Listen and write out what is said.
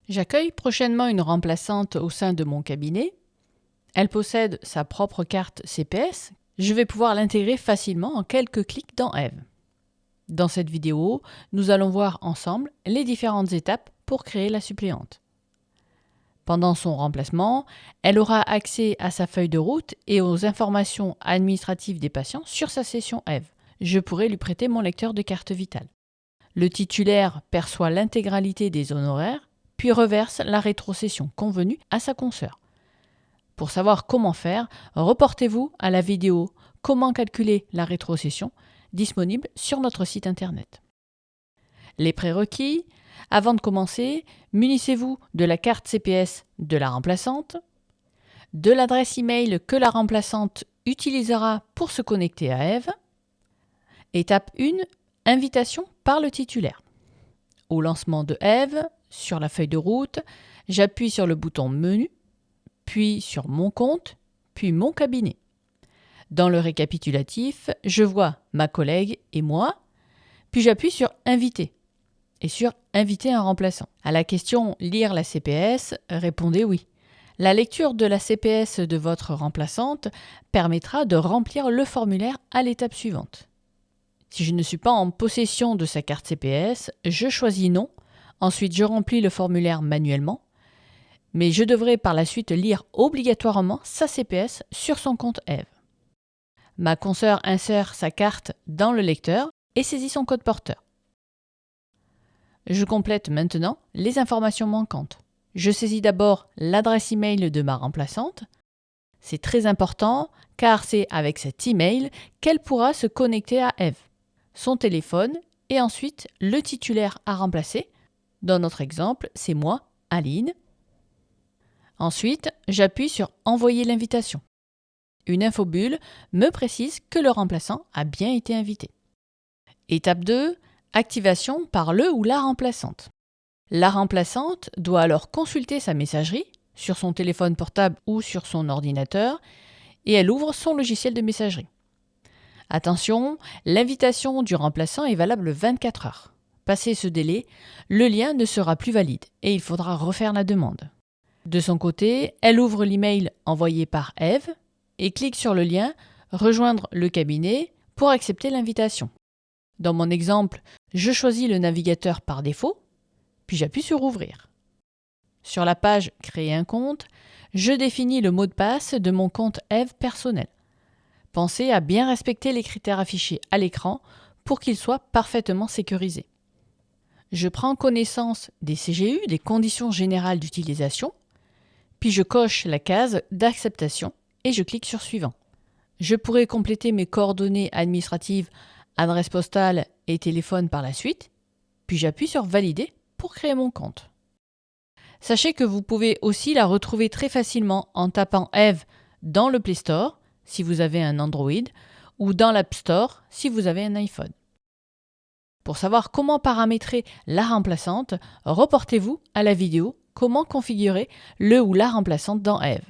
J'accueille prochainement une remplaçante au sein de mon cabinet. Elle possède sa propre carte CPS. Je vais pouvoir l'intégrer facilement en quelques clics dans Eve. Dans cette vidéo, nous allons voir ensemble les différentes étapes pour créer la suppléante. Pendant son remplacement, elle aura accès à sa feuille de route et aux informations administratives des patients sur sa session Eve. Je pourrai lui prêter mon lecteur de carte vitale. Le titulaire perçoit l'intégralité des honoraires, puis reverse la rétrocession convenue à sa consoeur. Pour savoir comment faire, reportez-vous à la vidéo « Comment calculer la rétrocession » disponible sur notre site internet. Les prérequis. Avant de commencer, munissez-vous de la carte CPS de la remplaçante, de l'adresse email que la remplaçante utilisera pour se connecter à Eve. Étape 1, invitation par le titulaire. Au lancement de Eve, sur la feuille de route, j'appuie sur le bouton Menu, puis sur Mon compte, puis Mon cabinet. Dans le récapitulatif, je vois ma collègue et moi, puis j'appuie sur Inviter et sur Inviter un remplaçant. À la question Lire la CPS, répondez oui. La lecture de la CPS de votre remplaçante permettra de remplir le formulaire à l'étape suivante. Si je ne suis pas en possession de sa carte CPS, je choisis Non. Ensuite, je remplis le formulaire manuellement, mais je devrai par la suite lire obligatoirement sa CPS sur son compte Eve. Ma consoeur insère sa carte dans le lecteur et saisit son code porteur. Je complète maintenant les informations manquantes. Je saisis d'abord l'adresse email de ma remplaçante. C'est très important car c'est avec cet email qu'elle pourra se connecter à Eve. Son téléphone et ensuite le titulaire à remplacer. Dans notre exemple, c'est moi, Aline. Ensuite, j'appuie sur Envoyer l'invitation. Une infobulle me précise que le remplaçant a bien été invité. Étape 2, activation par le ou la remplaçante. La remplaçante doit alors consulter sa messagerie sur son téléphone portable ou sur son ordinateur et elle ouvre son logiciel de messagerie. Attention, l'invitation du remplaçant est valable 24 heures. Passé ce délai, le lien ne sera plus valide et il faudra refaire la demande. De son côté, elle ouvre l'email envoyé par Eve et clique sur le lien « Rejoindre le cabinet » pour accepter l'invitation. Dans mon exemple, je choisis le navigateur par défaut, puis j'appuie sur « Ouvrir ». Sur la page « Créer un compte », je définis le mot de passe de mon compte Eve personnel. Pensez à bien respecter les critères affichés à l'écran pour qu'ils soient parfaitement sécurisés. Je prends connaissance des CGU, des conditions générales d'utilisation, puis je coche la case d'acceptation et je clique sur Suivant. Je pourrai compléter mes coordonnées administratives, adresse postale et téléphone par la suite, puis j'appuie sur Valider pour créer mon compte. Sachez que vous pouvez aussi la retrouver très facilement en tapant Eve dans le Play Store si vous avez un Android ou dans l'App Store si vous avez un iPhone. Pour savoir comment paramétrer la remplaçante, reportez-vous à la vidéo « Comment configurer le ou la remplaçante dans Eve ».